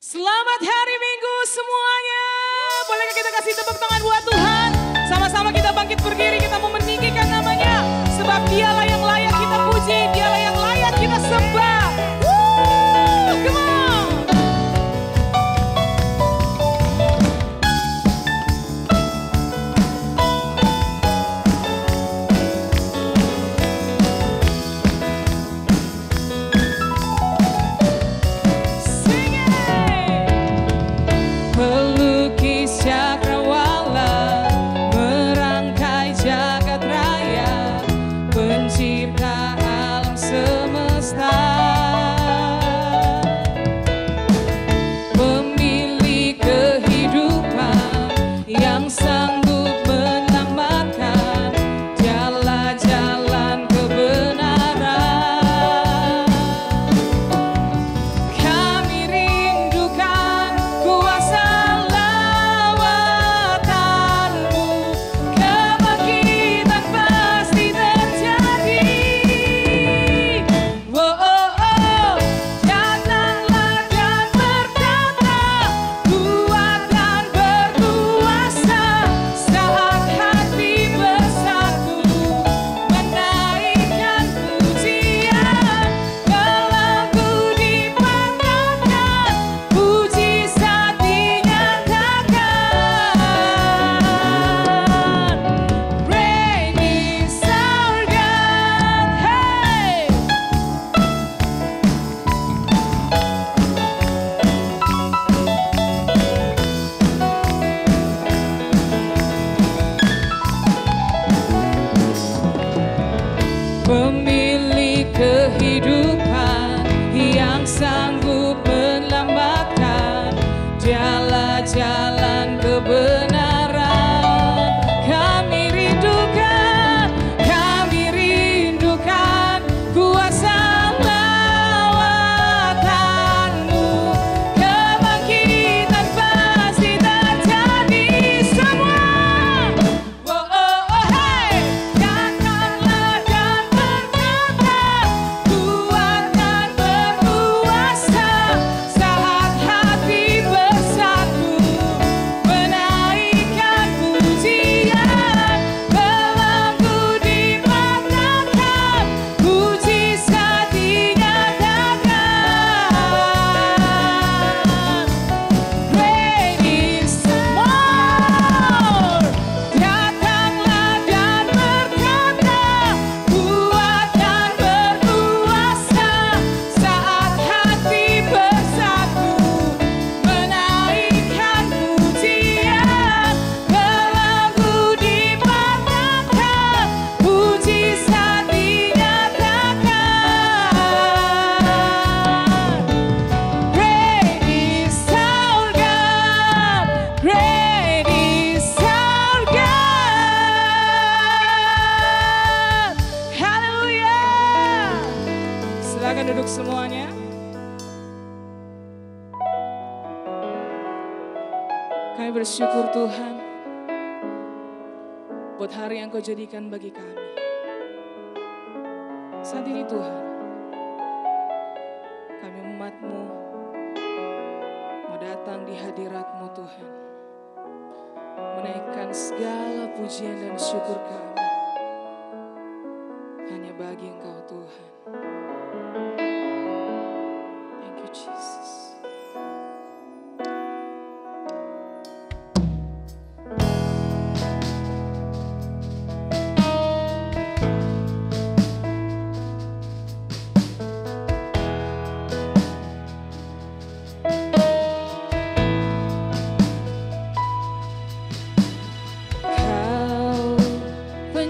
Selamat hari Minggu semuanya. Bolehkah kita kasih tepuk tangan buat Tuhan? Sama-sama kita bangkit berdiri, kita mau meninggikan namanya. Sebab dialah yang layak kita puji, dialah yang layak kita sembah. Come on. Pemilik kehidupan yang sanggup menyelamatkan, dialah jalan kebenaran. Kami rindukan kuasa lawatan-Mu. Kebangkitan pasti terjadi semua. Oh, oh, oh, hey. Katakanlah dan kuat dan berkuasa saat hati bersatu, menaikkan pujian. Belenggu dipatahkan, mujizat dinyatakan. Great is more. Datanglah dan berkata, kuat dan berkuasa saat hati bersatu, menaikkan pujian. Belenggu dipatahkan, mujizat dinyatakan. Great is our God, great is our God. Haleluya. Silakan duduk semuanya. Kami bersyukur Tuhan buat hari yang Kau jadikan bagi kami. Saat ini Tuhan, kami umat-Mu mau datang di hadirat-Mu Tuhan, menaikkan segala pujian dan syukur kami hanya bagi Engkau Tuhan. Thank you Jesus. Kau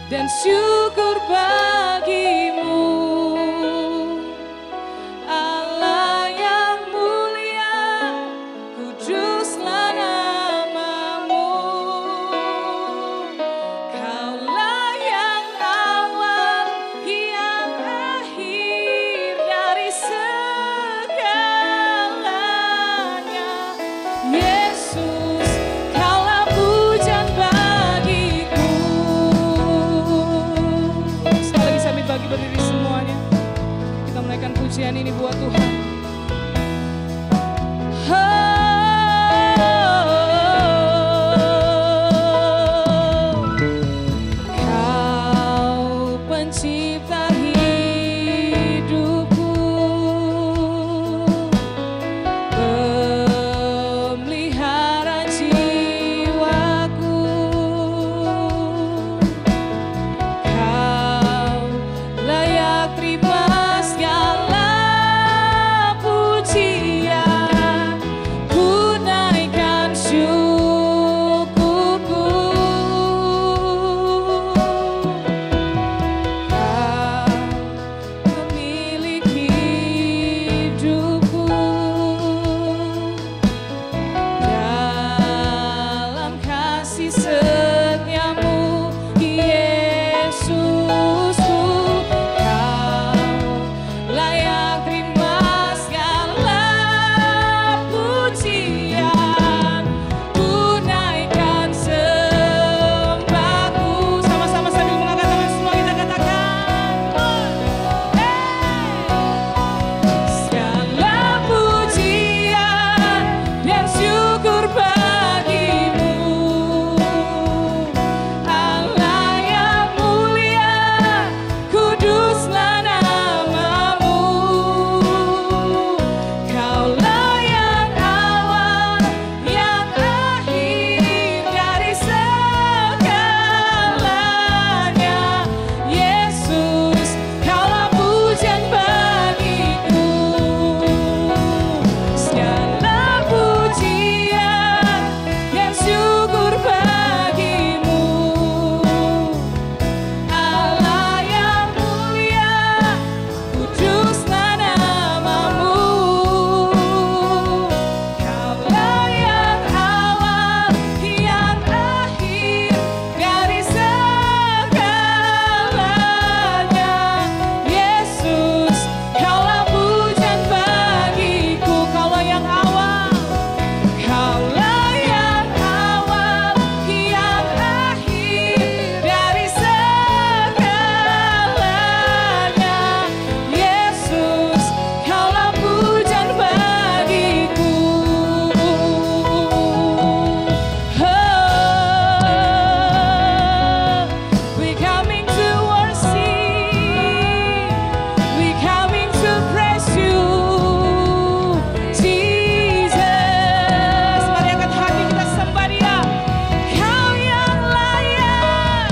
dan syukur bagimu. Allah yang mulia, kuduslah namamu. Kaulah yang awal, yang akhir dari segalanya. Yesus, kaulah pujian bagiku. Sekali lagi sambil bagi berdiri semuanya, kita menaikkan pujian ini buat Tuhan. Kau pencipta hidupku, pemelihara jiwaku. Kau layak terima segala pujian, ku naikkan syukurku. Kau pemilik hidupku, dalam kasih setiamu, Yesusku. Kau layak terima segala pujian, ku naikkan sembahku. Sama-sama sambil mengangkat tangan semua kita katakan, segala pujian dan syukur bagimu. Allah yang mulia, kuduslah namamu. Kaulah yang awal, yang akhir dari segalanya. Yesus, kaulah pujian bagiku. Segala pujian dan syukur bagimu. Allah yang mulia, kuduslah namamu. Kaulah yang awal, yang akhir dari segalanya. Yesus, kaulah pujian bagiku. Kaulah yang awal, kaulah yang awal, yang akhir dari segalanya. Yesus, kaulah pujian bagiku. We coming to worship, we coming to praise you, Jesus. Mari angkat hati kita sembah Dia. Kau yang layak,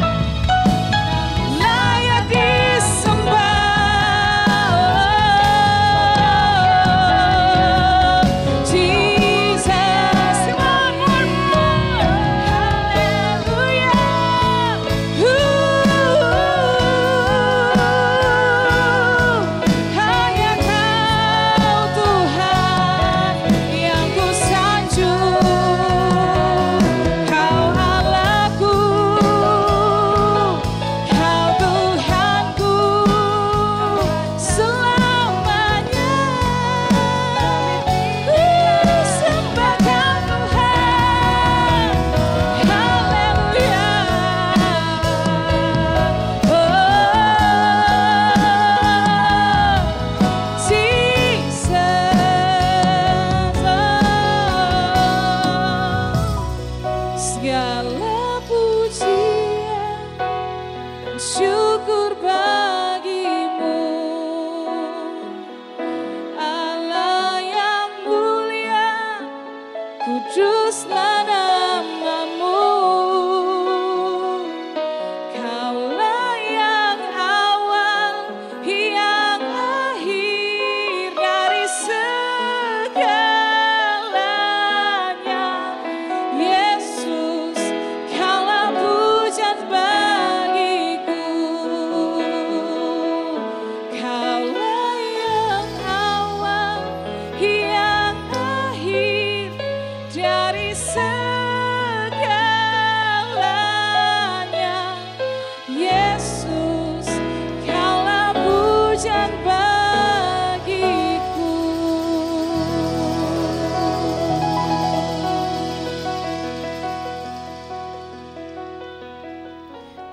layak disembah, Jesus. One more, haleluya. Hanya Kau Tuhan yang ku sanjung. Kau Allahku, Kau Tuhanku selamanya. Sembahkan Tuhan, haleluya. Segala pujian dan syukur bagimu. Allah yang mulia, kuduslah namamu. Kaulah yang awal, yang akhir dari segalanya. Yesus, kaulah pujian bagiku.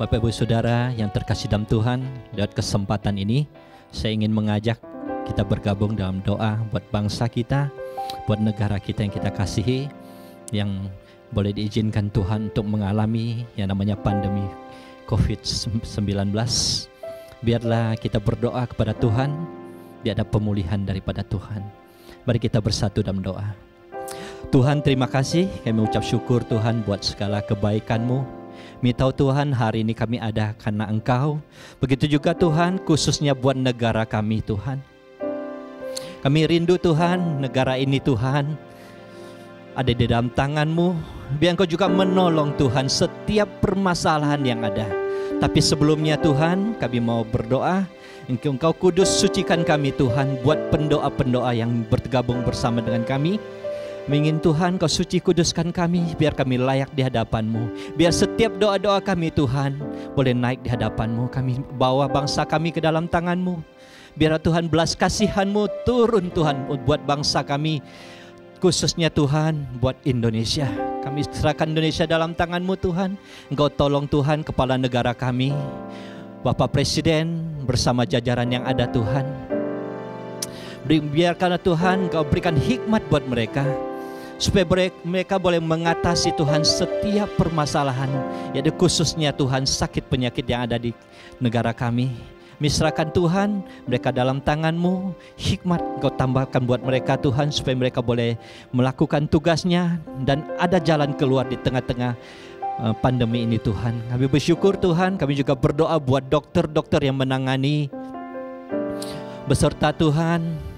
Bapak Ibu Saudara yang terkasih dalam Tuhan, lewat kesempatan ini saya ingin mengajak kita bergabung dalam doa buat bangsa kita, buat negara kita yang kita kasihi, yang boleh diizinkan Tuhan untuk mengalami yang namanya pandemi COVID-19. Biarlah kita berdoa kepada Tuhan, biar ada pemulihan daripada Tuhan. Mari kita bersatu dalam doa. Tuhan, terima kasih, kami mengucap syukur Tuhan buat segala kebaikan-Mu. Kami tahu Tuhan hari ini kami ada karena Engkau. Begitu juga Tuhan khususnya buat negara kami Tuhan. Kami rindu Tuhan negara ini Tuhan ada di dalam tangan-Mu. Biar Engkau juga menolong Tuhan setiap permasalahan yang ada. Tapi sebelumnya Tuhan kami mau berdoa. Engkau kudus sucikan kami Tuhan buat pendoa-pendoa yang bergabung bersama dengan kami. Mengingin Tuhan Kau suci kuduskan kami, biar kami layak di hadapan-Mu. Biar setiap doa-doa kami Tuhan boleh naik di hadapan-Mu. Kami bawa bangsa kami ke dalam tangan-Mu. Biar Tuhan belas kasihan-Mu turun Tuhan buat bangsa kami. Khususnya Tuhan buat Indonesia. Kami serahkan Indonesia dalam tangan-Mu Tuhan. Engkau tolong Tuhan kepala negara kami, Bapak Presiden bersama jajaran yang ada Tuhan. Biarkanlah Tuhan Kau berikan hikmat buat mereka, supaya mereka boleh mengatasi Tuhan setiap permasalahan, yaitu khususnya Tuhan sakit penyakit yang ada di negara kami. Serahkan Tuhan mereka dalam tangan-Mu, hikmat Kau tambahkan buat mereka Tuhan, supaya mereka boleh melakukan tugasnya dan ada jalan keluar di tengah-tengah pandemi ini Tuhan. Kami bersyukur Tuhan, kami juga berdoa buat dokter-dokter yang menangani, beserta Tuhan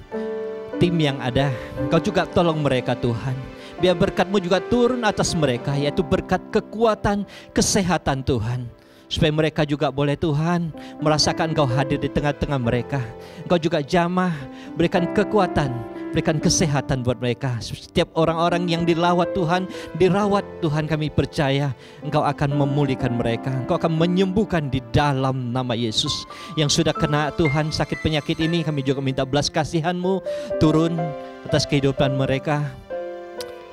tim yang ada. Engkau juga tolong mereka Tuhan. Biar berkat-Mu juga turun atas mereka, yaitu berkat kekuatan, kesehatan Tuhan. Supaya mereka juga boleh Tuhan merasakan Engkau hadir di tengah-tengah mereka. Engkau juga jamah, berikan kekuatan, berikan kesehatan buat mereka. Setiap orang-orang yang dirawat Tuhan kami percaya Engkau akan memulihkan mereka. Engkau akan menyembuhkan di dalam nama Yesus. Yang sudah kena Tuhan sakit penyakit ini, kami juga minta belas kasihan-Mu turun atas kehidupan mereka.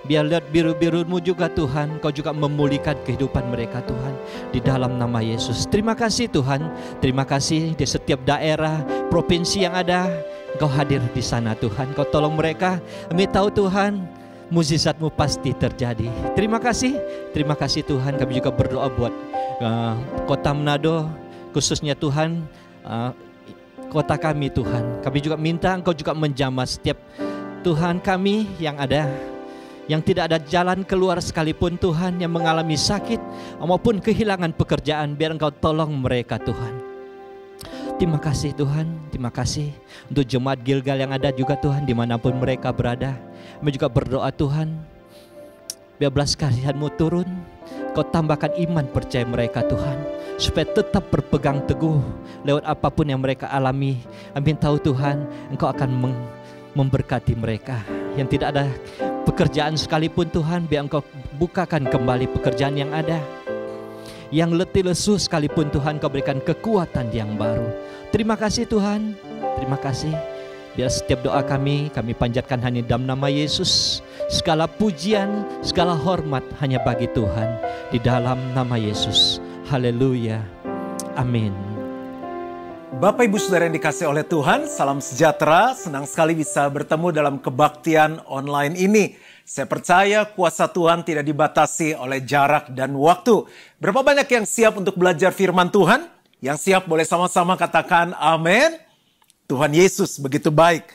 Biar lihat biru-biru-Mu juga Tuhan, Kau juga memulihkan kehidupan mereka Tuhan, di dalam nama Yesus. Terima kasih Tuhan, terima kasih di setiap daerah, provinsi yang ada, Kau hadir di sana Tuhan. Kau tolong mereka. Kami tahu Tuhan, mukjizat-Mu pasti terjadi. Terima kasih Tuhan. Kami juga berdoa buat kota Manado, khususnya Tuhan kota kami Tuhan. Kami juga minta Engkau juga menjamah setiap Tuhan kami yang ada, yang tidak ada jalan keluar sekalipun Tuhan, yang mengalami sakit maupun kehilangan pekerjaan. Biar Engkau tolong mereka Tuhan. Terima kasih Tuhan, terima kasih untuk jemaat Gilgal yang ada juga Tuhan, dimanapun mereka berada. Kami juga berdoa Tuhan, biar belas kasihan-Mu turun. Kau tambahkan iman percaya mereka Tuhan, supaya tetap berpegang teguh lewat apapun yang mereka alami. Amin. Tahu Tuhan, Engkau akan memberkati mereka yang tidak ada pekerjaan sekalipun Tuhan. Biar Engkau bukakan kembali pekerjaan yang ada. Yang letih lesu sekalipun Tuhan, Kau berikan kekuatan yang baru. Terima kasih Tuhan, terima kasih. Biar setiap doa kami panjatkan hanya dalam nama Yesus. Segala pujian, segala hormat hanya bagi Tuhan, di dalam nama Yesus. Haleluya, amin. Bapak Ibu Saudara yang dikasihi oleh Tuhan, salam sejahtera. Senang sekali bisa bertemu dalam kebaktian online ini. Saya percaya kuasa Tuhan tidak dibatasi oleh jarak dan waktu. Berapa banyak yang siap untuk belajar firman Tuhan? Yang siap boleh sama-sama katakan amin. Tuhan Yesus begitu baik.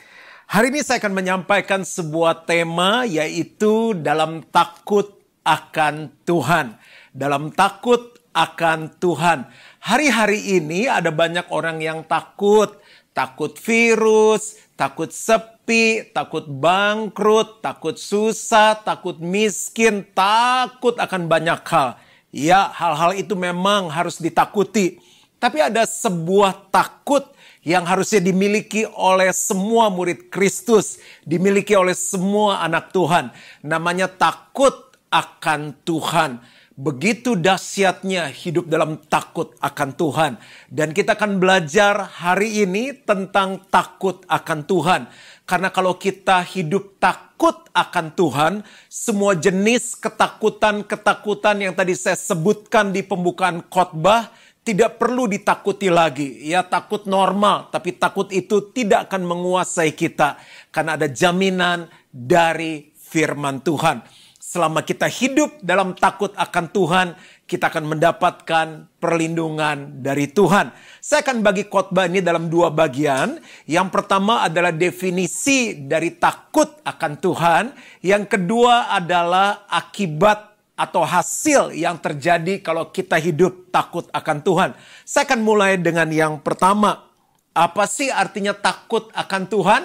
Hari ini saya akan menyampaikan sebuah tema, yaitu dalam takut akan Tuhan. Dalam takut akan Tuhan. Hari-hari ini ada banyak orang yang takut. Takut virus, takut sepi, takut bangkrut, takut susah, takut miskin, takut akan banyak hal. Ya, hal-hal itu memang harus ditakuti. Tapi ada sebuah takut yang harusnya dimiliki oleh semua murid Kristus, dimiliki oleh semua anak Tuhan. Namanya takut akan Tuhan. Begitu dahsyatnya hidup dalam takut akan Tuhan. Dan kita akan belajar hari ini tentang takut akan Tuhan. Karena kalau kita hidup takut akan Tuhan, semua jenis ketakutan-ketakutan yang tadi saya sebutkan di pembukaan khotbah tidak perlu ditakuti lagi. Ya, takut normal, tapi takut itu tidak akan menguasai kita. Karena ada jaminan dari firman Tuhan. Selama kita hidup dalam takut akan Tuhan, kita akan mendapatkan perlindungan dari Tuhan. Saya akan bagi khotbah ini dalam 2 bagian. Yang pertama adalah definisi dari takut akan Tuhan. Yang kedua adalah akibat atau hasil yang terjadi kalau kita hidup takut akan Tuhan. Saya akan mulai dengan yang pertama. Apa sih artinya takut akan Tuhan?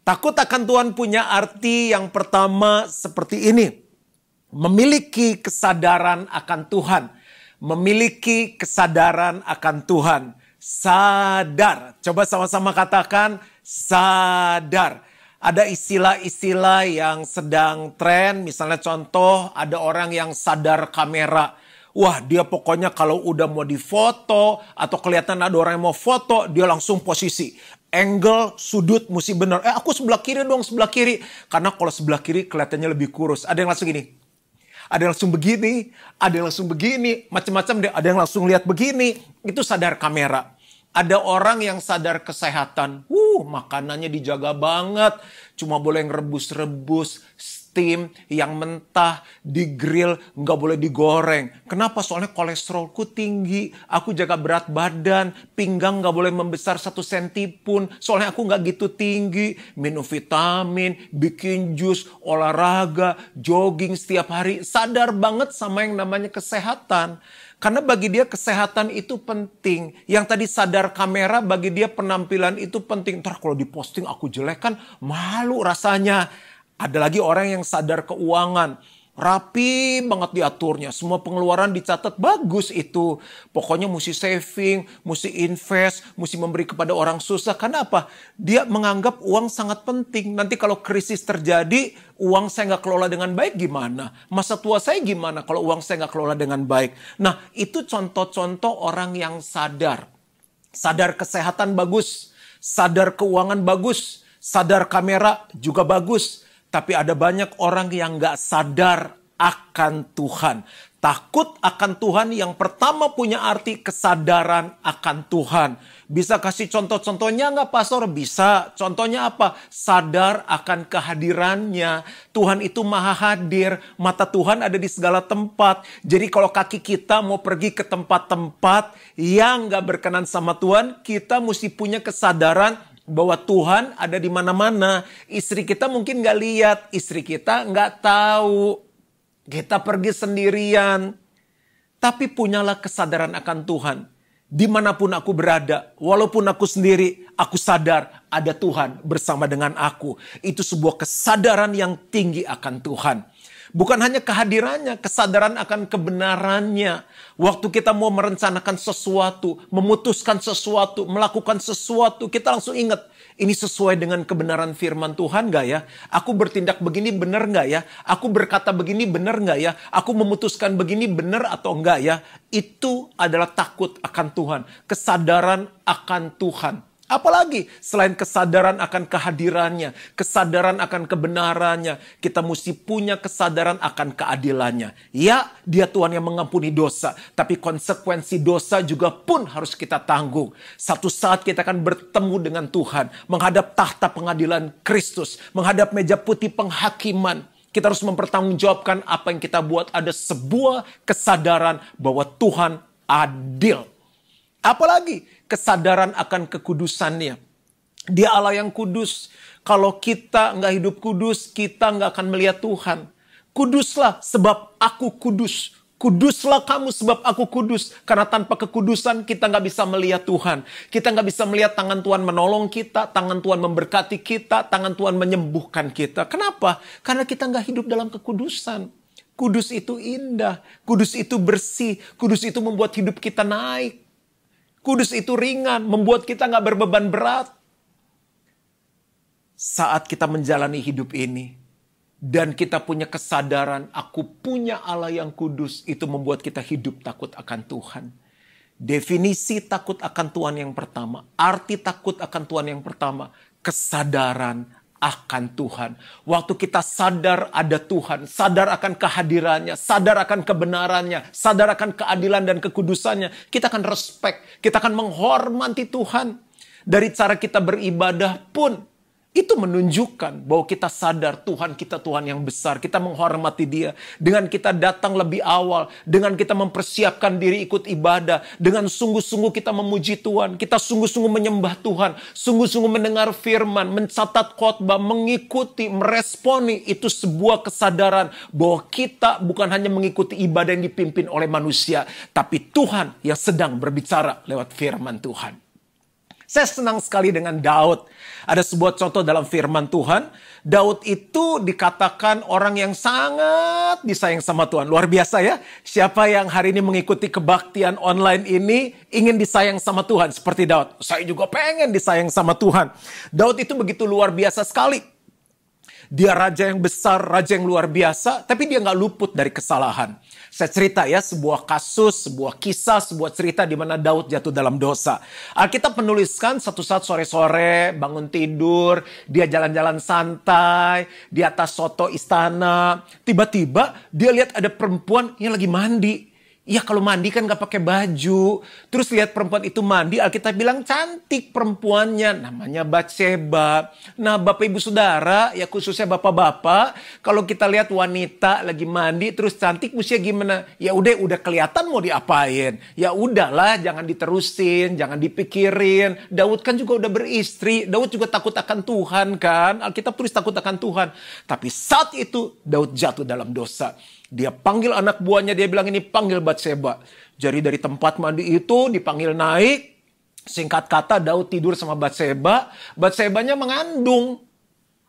Takut akan Tuhan punya arti yang pertama seperti ini. Memiliki kesadaran akan Tuhan. Memiliki kesadaran akan Tuhan. Sadar. Coba sama-sama katakan sadar. Ada istilah-istilah yang sedang tren, misalnya contoh ada orang yang sadar kamera. Wah, dia pokoknya kalau udah mau difoto atau kelihatan ada orang yang mau foto, dia langsung posisi. Angle, sudut mesti benar. Aku sebelah kiri dong, sebelah kiri. Karena kalau sebelah kiri kelihatannya lebih kurus. Ada yang langsung gini. Ada yang langsung begini, ada yang langsung begini, macam-macam deh. Ada yang langsung lihat begini, itu sadar kamera. Ada orang yang sadar kesehatan. Makanannya dijaga banget. Cuma boleh yang rebus-rebus, steam, yang mentah, di-grill, nggak boleh digoreng. Kenapa? Soalnya kolesterolku tinggi. Aku jaga berat badan. Pinggang nggak boleh membesar 1 senti pun. Soalnya aku nggak gitu tinggi. Minum vitamin, bikin jus, olahraga, jogging setiap hari. Sadar banget sama yang namanya kesehatan. Karena bagi dia kesehatan itu penting. Yang tadi sadar kamera, bagi dia penampilan itu penting. Ntar kalau diposting aku jelek kan malu rasanya. Ada lagi orang yang sadar keuangan. Rapi banget diaturnya. Semua pengeluaran dicatat, bagus itu. Pokoknya mesti saving, mesti invest, mesti memberi kepada orang susah. Karena apa? Dia menganggap uang sangat penting. Nanti kalau krisis terjadi, uang saya nggak kelola dengan baik gimana? Masa tua saya gimana kalau uang saya nggak kelola dengan baik? Nah, itu contoh-contoh orang yang sadar. Sadar kesehatan bagus, sadar keuangan bagus, sadar kamera juga bagus. Tapi ada banyak orang yang gak sadar akan Tuhan. Takut akan Tuhan yang pertama punya arti kesadaran akan Tuhan. Bisa kasih contoh-contohnya gak, Pastor? Bisa. Contohnya apa? Sadar akan kehadirannya. Tuhan itu maha hadir. Mata Tuhan ada di segala tempat. Jadi kalau kaki kita mau pergi ke tempat-tempat yang gak berkenan sama Tuhan, kita mesti punya kesadaran bahwa Tuhan ada di mana-mana. Istri kita mungkin gak lihat, istri kita gak tahu. Kita pergi sendirian. Tapi punyalah kesadaran akan Tuhan. Dimanapun aku berada, walaupun aku sendiri, aku sadar ada Tuhan bersama dengan aku. Itu sebuah kesadaran yang tinggi akan Tuhan. Bukan hanya kehadirannya, kesadaran akan kebenarannya. Waktu kita mau merencanakan sesuatu, memutuskan sesuatu, melakukan sesuatu, kita langsung ingat, ini sesuai dengan kebenaran firman Tuhan gak ya? Aku bertindak begini benar gak ya? Aku berkata begini benar gak ya? Aku memutuskan begini benar atau enggak ya? Itu adalah takut akan Tuhan, kesadaran akan Tuhan. Apalagi selain kesadaran akan kehadirannya, kesadaran akan kebenarannya, kita mesti punya kesadaran akan keadilannya. Ya, dia Tuhan yang mengampuni dosa, tapi konsekuensi dosa juga pun harus kita tanggung. Satu saat kita akan bertemu dengan Tuhan, menghadap tahta pengadilan Kristus, menghadap meja putih penghakiman. Kita harus mempertanggungjawabkan apa yang kita buat. Ada sebuah kesadaran bahwa Tuhan adil. Apalagi kesadaran akan kekudusannya. Dia Allah yang kudus. Kalau kita nggak hidup kudus, kita nggak akan melihat Tuhan. Kuduslah sebab aku kudus. Kuduslah kamu sebab aku kudus. Karena tanpa kekudusan kita nggak bisa melihat Tuhan. Kita nggak bisa melihat tangan Tuhan menolong kita, tangan Tuhan memberkati kita, tangan Tuhan menyembuhkan kita. Kenapa? Karena kita nggak hidup dalam kekudusan. Kudus itu indah. Kudus itu bersih. Kudus itu membuat hidup kita naik. Kudus itu ringan, membuat kita gak berbeban berat. Saat kita menjalani hidup ini, dan kita punya kesadaran, aku punya Allah yang kudus, itu membuat kita hidup takut akan Tuhan. Definisi takut akan Tuhan yang pertama, arti takut akan Tuhan yang pertama, kesadaran akan Tuhan. Waktu kita sadar ada Tuhan, sadar akan kehadirannya, sadar akan kebenarannya, sadar akan keadilan dan kekudusannya, kita akan respect, kita akan menghormati Tuhan. Dari cara kita beribadah pun, itu menunjukkan bahwa kita sadar Tuhan kita Tuhan yang besar. Kita menghormati Dia. Dengan kita datang lebih awal. Dengan kita mempersiapkan diri ikut ibadah. Dengan sungguh-sungguh kita memuji Tuhan. Kita sungguh-sungguh menyembah Tuhan. Sungguh-sungguh mendengar firman. Mencatat khotbah. Mengikuti, meresponi. Itu sebuah kesadaran bahwa kita bukan hanya mengikuti ibadah yang dipimpin oleh manusia. Tapi Tuhan yang sedang berbicara lewat firman Tuhan. Saya senang sekali dengan Daud. Ada sebuah contoh dalam firman Tuhan. Daud itu dikatakan orang yang sangat disayang sama Tuhan. Luar biasa ya. Siapa yang hari ini mengikuti kebaktian online ini ingin disayang sama Tuhan seperti Daud. Saya juga pengen disayang sama Tuhan. Daud itu begitu luar biasa sekali. Dia raja yang besar, raja yang luar biasa, tapi dia nggak luput dari kesalahan. Saya cerita ya, sebuah kasus, sebuah kisah, sebuah cerita di mana Daud jatuh dalam dosa. Alkitab menuliskan satu saat sore-sore, bangun tidur, dia jalan-jalan santai, di atas soto istana. Tiba-tiba dia lihat ada perempuan yang lagi mandi. Ya kalau mandi kan gak pakai baju. Terus lihat perempuan itu mandi, Alkitab bilang cantik perempuannya. Namanya Batseba. Nah Bapak Ibu Saudara, ya khususnya Bapak-Bapak. Kalau kita lihat wanita lagi mandi terus cantik mesti gimana? Ya udah kelihatan mau diapain. Ya udahlah jangan diterusin, jangan dipikirin. Daud kan juga udah beristri. Daud juga takut akan Tuhan kan. Alkitab tulis takut akan Tuhan. Tapi saat itu Daud jatuh dalam dosa. Dia panggil anak buahnya, dia bilang ini panggil Batseba. Jadi dari tempat mandi itu dipanggil naik. Singkat kata Daud tidur sama Batseba. Batsebanya mengandung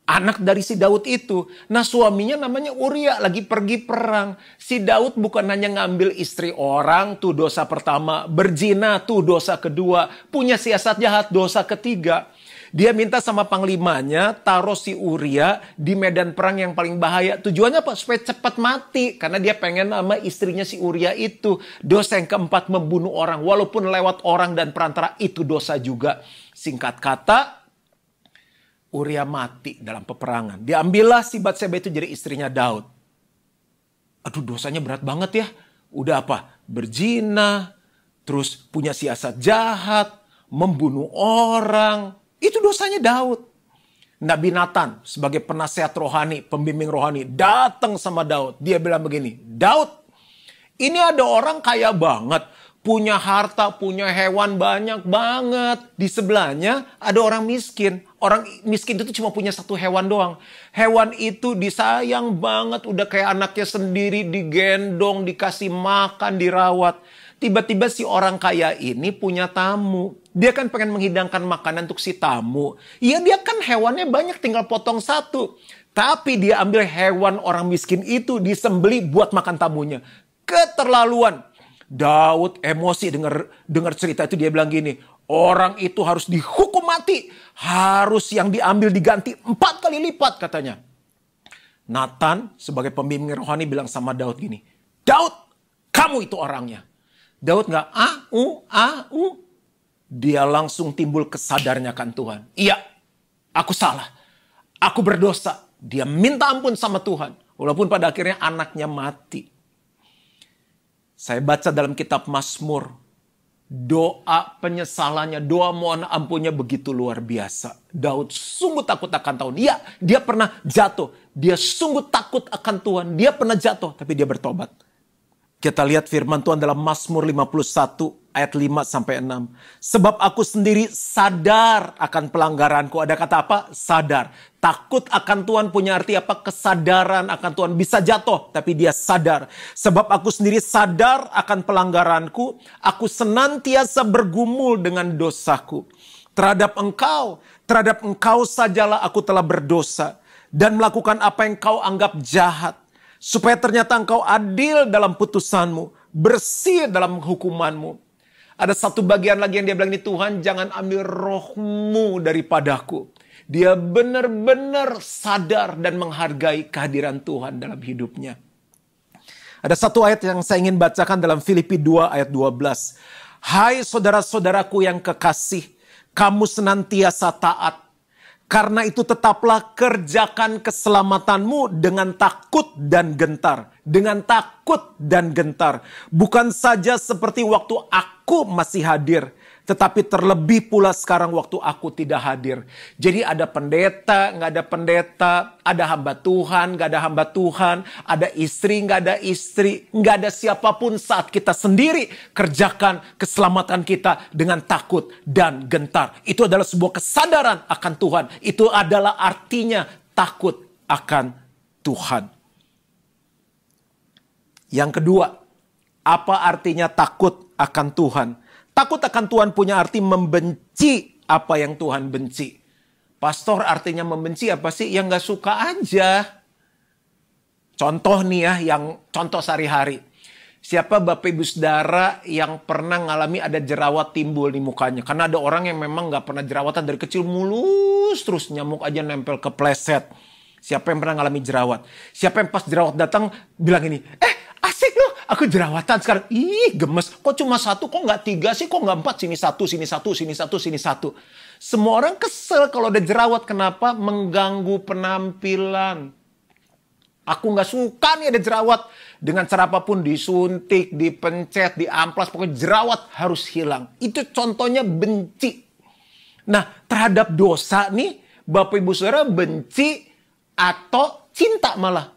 anak dari si Daud itu. Nah suaminya namanya Uria lagi pergi perang. Si Daud bukan hanya ngambil istri orang, tuh dosa pertama. Berzina, tuh dosa kedua. Punya siasat jahat, dosa ketiga. Dia minta sama panglimanya taruh si Uria di medan perang yang paling bahaya. Tujuannya apa? Supaya cepat mati. Karena dia pengen sama istrinya si Uria itu. Dosa yang keempat membunuh orang. Walaupun lewat orang dan perantara itu dosa juga. Singkat kata, Uria mati dalam peperangan. Diambillah si Batseba itu jadi istrinya Daud. Aduh dosanya berat banget ya. Udah apa? Berzina. Terus punya siasat jahat. Membunuh orang. Itu dosanya Daud. Nabi Nathan sebagai penasehat rohani, pembimbing rohani, datang sama Daud. Dia bilang begini, Daud, ini ada orang kaya banget. Punya harta, punya hewan banyak banget. Di sebelahnya ada orang miskin. Orang miskin itu cuma punya satu hewan doang. Hewan itu disayang banget. Udah kayak anaknya sendiri, digendong, dikasih makan, dirawat. Tiba-tiba si orang kaya ini punya tamu. Dia kan pengen menghidangkan makanan untuk si tamu. Ya dia kan hewannya banyak tinggal potong satu. Tapi dia ambil hewan orang miskin itu disembeli buat makan tamunya. Keterlaluan. Daud emosi dengar cerita itu dia bilang gini. Orang itu harus dihukum mati. Harus yang diambil diganti 4 kali lipat katanya. Nathan sebagai pembimbing rohani bilang sama Daud gini. Daud kamu itu orangnya. Daud gak Dia langsung timbul kesadarannya akan Tuhan. Iya, aku salah. Aku berdosa. Dia minta ampun sama Tuhan. Walaupun pada akhirnya anaknya mati. Saya baca dalam kitab Mazmur. Doa penyesalannya, doa mohon ampunnya begitu luar biasa. Daud sungguh takut akan Tuhan. Iya, dia pernah jatuh. Dia sungguh takut akan Tuhan. Dia pernah jatuh, tapi dia bertobat. Kita lihat firman Tuhan dalam Mazmur 51 ayat 5-6. Sebab aku sendiri sadar akan pelanggaranku. Ada kata apa? Sadar. Takut akan Tuhan punya arti apa? Kesadaran akan Tuhan. Bisa jatuh, tapi dia sadar. Sebab aku sendiri sadar akan pelanggaranku. Aku senantiasa bergumul dengan dosaku. Terhadap engkau sajalah aku telah berdosa. Dan melakukan apa yang kau anggap jahat. Supaya ternyata engkau adil dalam putusanmu. Bersih dalam hukumanmu. Ada satu bagian lagi yang dia bilang ini, Tuhan jangan ambil rohmu daripadaku. Dia benar-benar sadar dan menghargai kehadiran Tuhan dalam hidupnya. Ada satu ayat yang saya ingin bacakan dalam Filipi 2 ayat 12. Hai saudara-saudaraku yang kekasih, kamu senantiasa taat. Karena itu tetaplah kerjakan keselamatanmu dengan takut dan gentar. Dengan takut dan gentar. Bukan saja seperti waktu aku masih hadir, tetapi terlebih pula sekarang waktu aku tidak hadir. Jadi ada pendeta, nggak ada pendeta, ada hamba Tuhan, nggak ada hamba Tuhan, ada istri, nggak ada istri, nggak ada siapapun saat kita sendiri kerjakan keselamatan kita dengan takut dan gentar. Itu adalah sebuah kesadaran akan Tuhan. Itu adalah artinya takut akan Tuhan. Yang kedua, apa artinya takut akan Tuhan? Takut akan Tuhan punya arti membenci apa yang Tuhan benci. Pastor, artinya membenci apa sih? Yang gak suka aja. Contoh nih ya, contoh sehari-hari. Siapa Bapak Ibu Saudara yang pernah ngalami ada jerawat timbul di mukanya? Karena ada orang yang memang gak pernah jerawatan dari kecil, mulus terus nyamuk aja nempel ke pleset. Siapa yang pernah ngalami jerawat? Siapa yang pas jerawat datang bilang ini, asik loh, aku jerawatan sekarang. Ih, gemes. Kok cuma satu, kok nggak tiga sih? Kok nggak empat? Sini satu, sini satu, sini satu, sini satu. Semua orang kesel kalau ada jerawat. Kenapa? Mengganggu penampilan. Aku nggak suka nih ada jerawat. Dengan cara apapun, disuntik, dipencet, diamplas. Pokoknya jerawat harus hilang. Itu contohnya benci. Nah, terhadap dosa nih, Bapak Ibu Saudara benci atau cinta malah.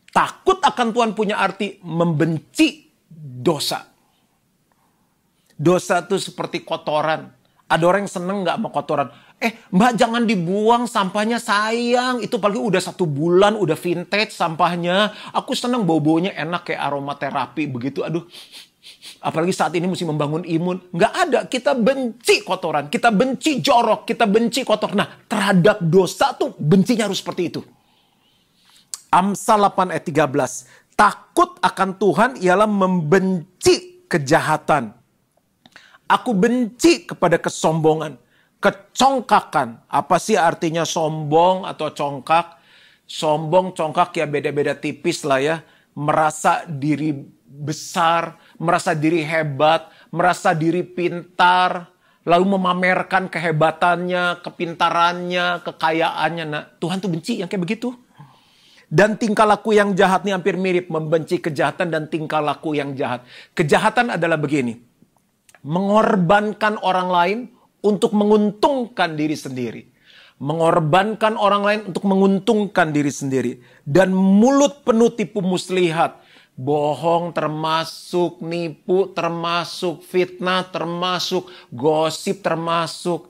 Takut akan Tuhan punya arti membenci dosa. Dosa itu seperti kotoran. Ada orang yang seneng gak sama kotoran. Mbak jangan dibuang sampahnya, sayang. Itu paling udah 1 bulan, udah vintage sampahnya. Aku seneng bau-baunya enak kayak aromaterapi begitu. Aduh, apalagi saat ini mesti membangun imun. Gak ada, kita benci kotoran. Kita benci jorok, kita benci kotor. Nah, terhadap dosa tuh bencinya harus seperti itu. Amsal 8 ayat 13. Takut akan Tuhan ialah membenci kejahatan. Aku benci kepada kesombongan. Kecongkakan. Apa sih artinya sombong atau congkak? Sombong, congkak ya beda-beda tipis lah ya. Merasa diri besar, merasa diri hebat, merasa diri pintar. Lalu memamerkan kehebatannya, kepintarannya, kekayaannya. Nah, Tuhan tuh benci yang kayak begitu. Dan tingkah laku yang jahat ini hampir mirip, membenci kejahatan dan tingkah laku yang jahat. Kejahatan adalah begini, mengorbankan orang lain untuk menguntungkan diri sendiri. Mengorbankan orang lain untuk menguntungkan diri sendiri. Dan mulut penuh tipu muslihat. Bohong termasuk, nipu termasuk, fitnah termasuk, gosip termasuk.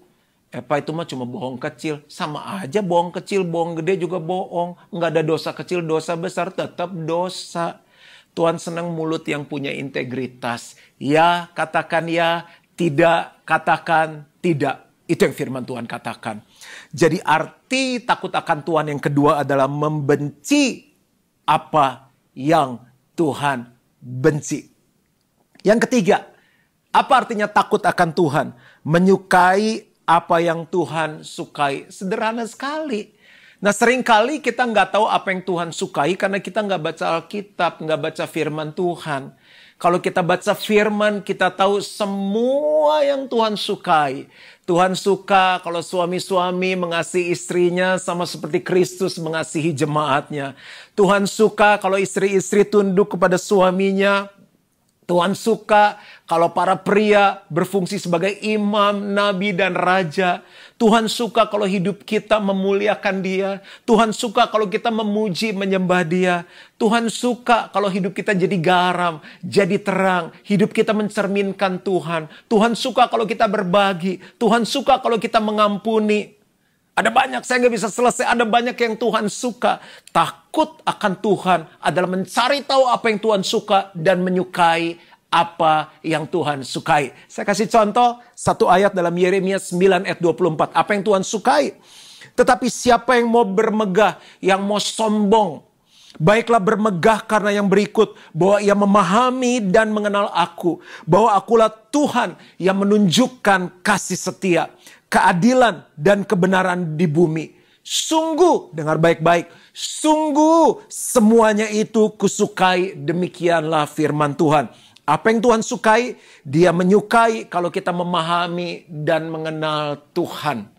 Pak itu mah cuma bohong kecil. Sama aja bohong kecil, bohong gede juga bohong. Nggak ada dosa kecil, dosa besar tetap dosa. Tuhan senang mulut yang punya integritas. Ya, katakan ya. Tidak, katakan tidak. Itu yang firman Tuhan katakan. Jadi arti takut akan Tuhan yang kedua adalah membenci apa yang Tuhan benci. Yang ketiga, apa artinya takut akan Tuhan? Menyukai apa yang Tuhan sukai. Sederhana sekali. Nah, seringkali kita nggak tahu apa yang Tuhan sukai karena kita nggak baca Alkitab, nggak baca firman Tuhan. Kalau kita baca firman, kita tahu semua yang Tuhan sukai. Tuhan suka kalau suami-suami mengasihi istrinya sama seperti Kristus mengasihi jemaatnya. Tuhan suka kalau istri-istri tunduk kepada suaminya. Tuhan suka kalau para pria berfungsi sebagai imam, nabi, dan raja. Tuhan suka kalau hidup kita memuliakan Dia. Tuhan suka kalau kita memuji, menyembah Dia. Tuhan suka kalau hidup kita jadi garam, jadi terang. Hidup kita mencerminkan Tuhan. Tuhan suka kalau kita berbagi. Tuhan suka kalau kita mengampuni. Ada banyak, saya nggak bisa selesai. Ada banyak yang Tuhan suka. Takut akan Tuhan adalah mencari tahu apa yang Tuhan suka dan menyukai apa yang Tuhan sukai. Saya kasih contoh satu ayat dalam Yeremia 9 ayat 24. Apa yang Tuhan sukai? Tetapi siapa yang mau bermegah, yang mau sombong, baiklah bermegah karena yang berikut, bahwa ia memahami dan mengenal aku, bahwa akulah Tuhan yang menunjukkan kasih setia, keadilan dan kebenaran di bumi. Sungguh, dengar baik-baik, sungguh semuanya itu kusukai, demikianlah firman Tuhan. Apa yang Tuhan sukai? Dia menyukai kalau kita memahami dan mengenal Tuhan.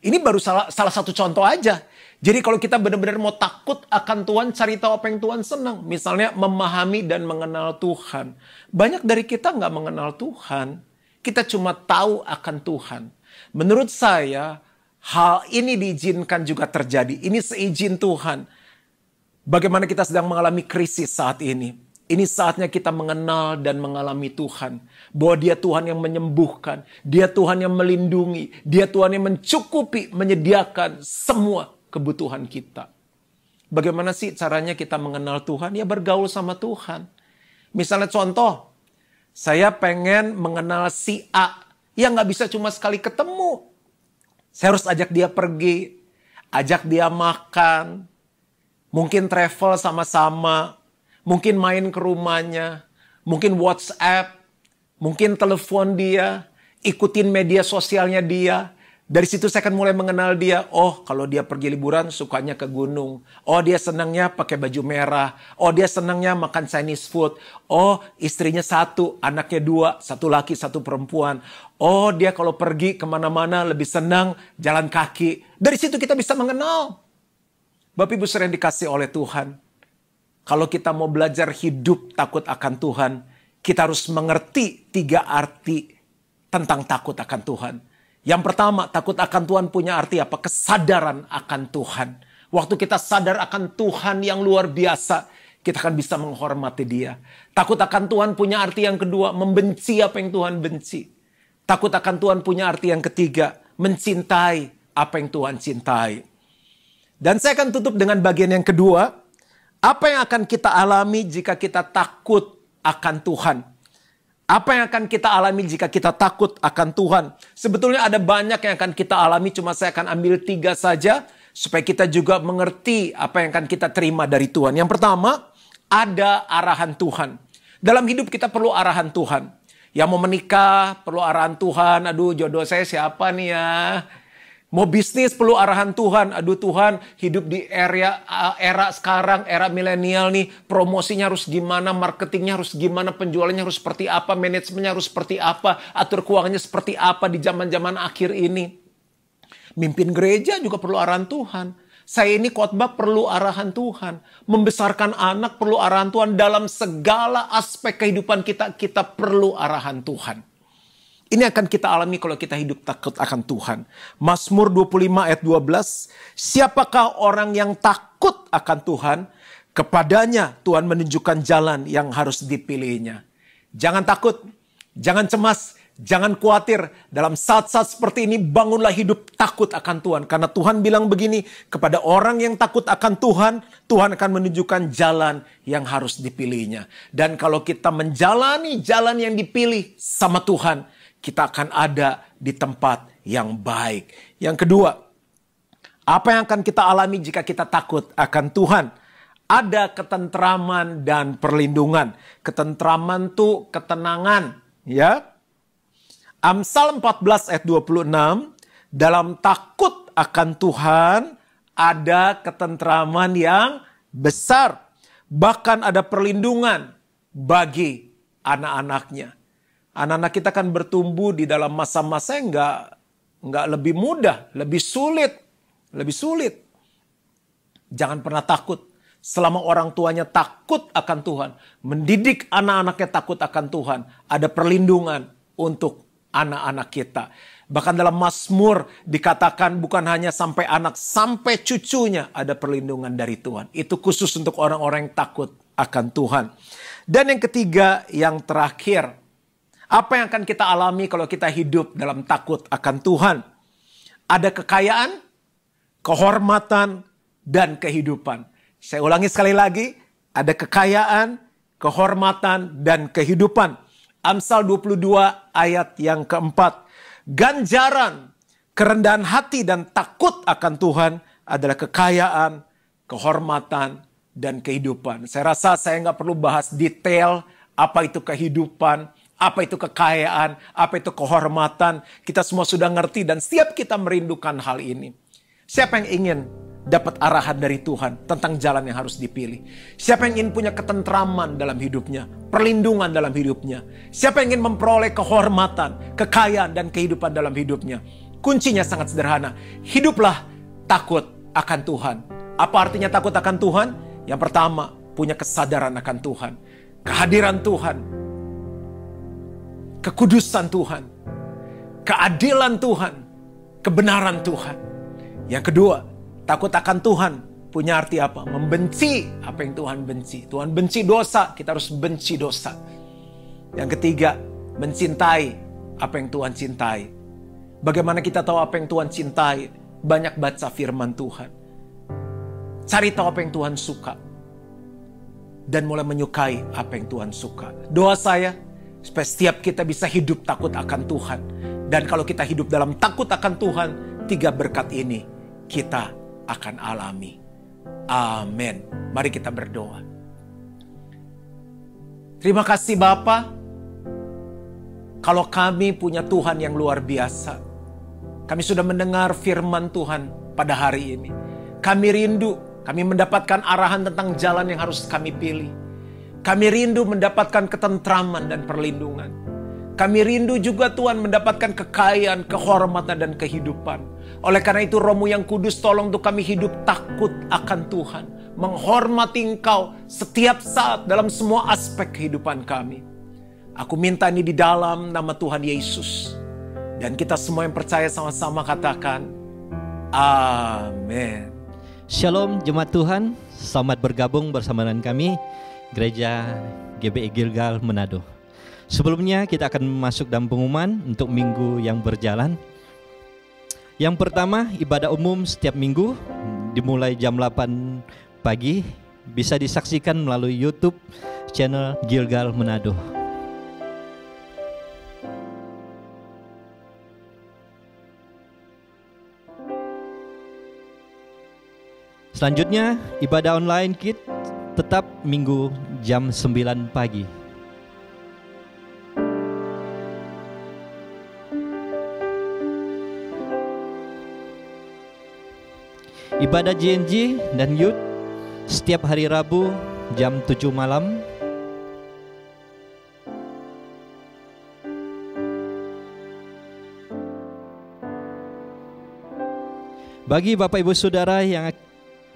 Ini baru salah satu contoh aja. Jadi kalau kita benar-benar mau takut akan Tuhan, cari tahu apa yang Tuhan senang. Misalnya memahami dan mengenal Tuhan. Banyak dari kita nggak mengenal Tuhan. Kita cuma tahu akan Tuhan. Menurut saya, hal ini diizinkan juga terjadi. Ini seizin Tuhan. Bagaimana kita sedang mengalami krisis saat ini. Ini saatnya kita mengenal dan mengalami Tuhan. Bahwa Dia Tuhan yang menyembuhkan. Dia Tuhan yang melindungi. Dia Tuhan yang mencukupi, menyediakan semua kebutuhan kita. Bagaimana sih caranya kita mengenal Tuhan? Ya bergaul sama Tuhan. Misalnya contoh, saya pengen mengenal si A. Ya nggak bisa cuma sekali ketemu. Saya harus ajak dia pergi. Ajak dia makan. Mungkin travel sama-sama. Mungkin main ke rumahnya. Mungkin WhatsApp. Mungkin telepon dia. Ikutin media sosialnya dia. Dari situ saya akan mulai mengenal dia. Oh, kalau dia pergi liburan sukanya ke gunung. Oh, dia senangnya pakai baju merah. Oh, dia senangnya makan Chinese food. Oh, istrinya satu, anaknya dua. Satu laki, satu perempuan. Oh, dia kalau pergi kemana-mana lebih senang jalan kaki. Dari situ kita bisa mengenal. Bapak Ibu sering dikasih oleh Tuhan. Kalau kita mau belajar hidup takut akan Tuhan, kita harus mengerti 3 arti tentang takut akan Tuhan. Yang pertama, takut akan Tuhan punya arti apa? Kesadaran akan Tuhan. Waktu kita sadar akan Tuhan yang luar biasa, kita akan bisa menghormati Dia. Takut akan Tuhan punya arti yang kedua, membenci apa yang Tuhan benci. Takut akan Tuhan punya arti yang ketiga, mencintai apa yang Tuhan cintai. Dan saya akan tutup dengan bagian yang kedua, apa yang akan kita alami jika kita takut akan Tuhan. Apa yang akan kita alami jika kita takut akan Tuhan? Sebetulnya ada banyak yang akan kita alami, cuma saya akan ambil 3 saja, supaya kita juga mengerti apa yang akan kita terima dari Tuhan. Yang pertama, ada arahan Tuhan. Dalam hidup kita perlu arahan Tuhan. Yang mau menikah, perlu arahan Tuhan. Aduh, jodoh saya siapa nih ya? Mau bisnis perlu arahan Tuhan. Aduh Tuhan, hidup di era sekarang, era milenial nih. Promosinya harus gimana, marketingnya harus gimana, penjualannya harus seperti apa, manajemennya harus seperti apa, atur keuangannya seperti apa di zaman-zaman akhir ini. Mimpin gereja juga perlu arahan Tuhan. Saya ini khotbah perlu arahan Tuhan. Membesarkan anak perlu arahan Tuhan. Dalam segala aspek kehidupan kita, kita perlu arahan Tuhan. Ini akan kita alami kalau kita hidup takut akan Tuhan. Mazmur 25 ayat 12. Siapakah orang yang takut akan Tuhan? Kepadanya Tuhan menunjukkan jalan yang harus dipilihnya. Jangan takut, jangan cemas, jangan khawatir. Dalam saat-saat seperti ini bangunlah hidup takut akan Tuhan. Karena Tuhan bilang begini, kepada orang yang takut akan Tuhan, Tuhan akan menunjukkan jalan yang harus dipilihnya. Dan kalau kita menjalani jalan yang dipilih sama Tuhan, kita akan ada di tempat yang baik. Yang kedua, apa yang akan kita alami jika kita takut akan Tuhan? Ada ketentraman dan perlindungan. Ketentraman itu ketenangan, ya. Amsal 14 ayat 26, dalam takut akan Tuhan ada ketentraman yang besar. Bahkan ada perlindungan bagi anak-anaknya. Anak-anak kita kan bertumbuh di dalam masa-masa yang nggak lebih mudah, lebih sulit. Jangan pernah takut. Selama orang tuanya takut akan Tuhan, mendidik anak-anaknya takut akan Tuhan, ada perlindungan untuk anak-anak kita. Bahkan dalam Mazmur dikatakan bukan hanya sampai anak, sampai cucunya ada perlindungan dari Tuhan. Itu khusus untuk orang-orang yang takut akan Tuhan. Dan yang ketiga, yang terakhir, apa yang akan kita alami kalau kita hidup dalam takut akan Tuhan? Ada kekayaan, kehormatan, dan kehidupan. Saya ulangi sekali lagi, ada kekayaan, kehormatan, dan kehidupan. Amsal 22 ayat yang keempat. Ganjaran, kerendahan hati, dan takut akan Tuhan adalah kekayaan, kehormatan, dan kehidupan. Saya rasa saya nggak perlu bahas detail apa itu kehidupan, apa itu kekayaan, apa itu kehormatan. Kita semua sudah ngerti dan setiap kita merindukan hal ini. Siapa yang ingin dapat arahan dari Tuhan tentang jalan yang harus dipilih? Siapa yang ingin punya ketentraman dalam hidupnya, perlindungan dalam hidupnya? Siapa yang ingin memperoleh kehormatan, kekayaan, dan kehidupan dalam hidupnya? Kuncinya sangat sederhana. Hiduplah takut akan Tuhan. Apa artinya takut akan Tuhan? Yang pertama, punya kesadaran akan Tuhan. Kehadiran Tuhan. Kekudusan Tuhan. Keadilan Tuhan. Kebenaran Tuhan. Yang kedua, takut akan Tuhan. Punya arti apa? Membenci apa yang Tuhan benci. Tuhan benci dosa, kita harus benci dosa. Yang ketiga, mencintai apa yang Tuhan cintai. Bagaimana kita tahu apa yang Tuhan cintai? Banyak baca firman Tuhan. Cari tahu apa yang Tuhan suka. Dan mulai menyukai apa yang Tuhan suka. Doa saya, supaya setiap kita bisa hidup takut akan Tuhan. Dan kalau kita hidup dalam takut akan Tuhan, 3 berkat ini kita akan alami. Amin. Mari kita berdoa. Terima kasih Bapa. Kalau kami punya Tuhan yang luar biasa. Kami sudah mendengar firman Tuhan pada hari ini. Kami rindu, kami mendapatkan arahan tentang jalan yang harus kami pilih. Kami rindu mendapatkan ketentraman dan perlindungan. Kami rindu juga Tuhan mendapatkan kekayaan, kehormatan dan kehidupan. Oleh karena itu Roh-Mu yang kudus tolong untuk kami hidup takut akan Tuhan. Menghormati Engkau setiap saat dalam semua aspek kehidupan kami. Aku minta ini di dalam nama Tuhan Yesus. Dan kita semua yang percaya sama-sama katakan, amin. Shalom jemaat Tuhan, selamat bergabung bersama dengan kami, Gereja GBI Gilgal Manado. Sebelumnya kita akan masuk dalam pengumuman untuk minggu yang berjalan. Yang pertama, ibadah umum setiap minggu dimulai jam 8 pagi, bisa disaksikan melalui YouTube channel Gilgal Manado. Selanjutnya, ibadah online KID tetap minggu jam 9 pagi. Ibadah JNG dan Youth setiap hari Rabu jam 7 malam. Bagi Bapak Ibu Saudara yang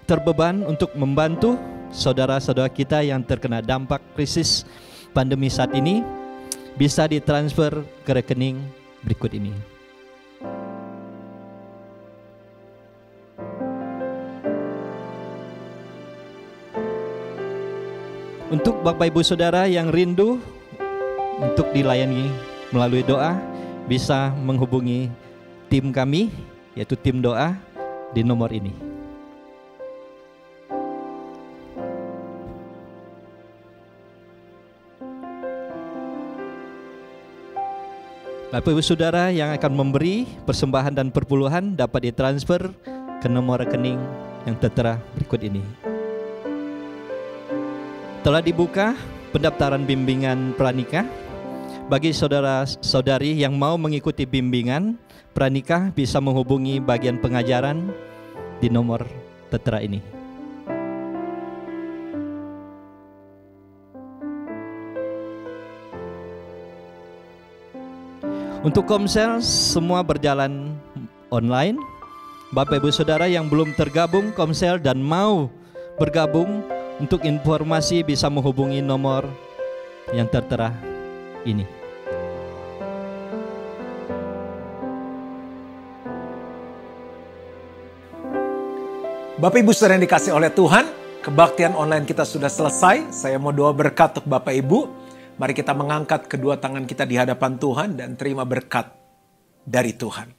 terbeban untuk membantu saudara-saudara kita yang terkena dampak krisis pandemi saat ini, bisa ditransfer ke rekening berikut ini. Untuk Bapak Ibu Saudara yang rindu untuk dilayani melalui doa, bisa menghubungi tim kami, yaitu tim doa di nomor ini. Bapak Ibu Saudara yang akan memberi persembahan dan perpuluhan dapat ditransfer ke nomor rekening yang tertera berikut ini. Telah dibuka pendaftaran bimbingan pranikah. Bagi saudara-saudari yang mau mengikuti bimbingan pranikah bisa menghubungi bagian pengajaran di nomor tertera ini. Untuk Komsel semua berjalan online. Bapak Ibu Saudara yang belum tergabung Komsel dan mau bergabung, untuk informasi bisa menghubungi nomor yang tertera ini. Bapak Ibu Saudara yang dikasih oleh Tuhan, kebaktian online kita sudah selesai. Saya mau doa berkat untuk Bapak Ibu. Mari kita mengangkat kedua tangan kita di hadapan Tuhan dan terima berkat dari Tuhan.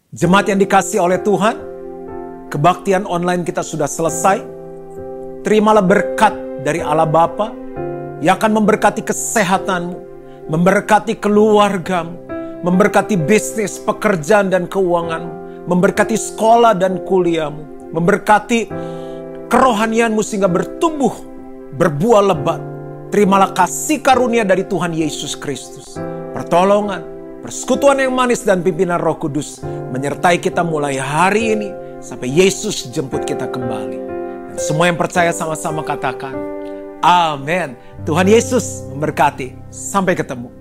Jemaat yang dikasih oleh Tuhan, kebaktian online kita sudah selesai. Terimalah berkat dari Allah Bapa yang akan memberkati kesehatanmu, memberkati keluargamu, memberkati bisnis, pekerjaan dan keuanganmu, memberkati sekolah dan kuliahmu, memberkati kerohanianmu sehingga bertumbuh, berbuah lebat. Terimalah kasih karunia dari Tuhan Yesus Kristus, pertolongan, persekutuan yang manis dan pimpinan Roh Kudus menyertai kita mulai hari ini sampai Yesus jemput kita kembali. Dan semua yang percaya sama-sama katakan, amin. Tuhan Yesus memberkati. Sampai ketemu.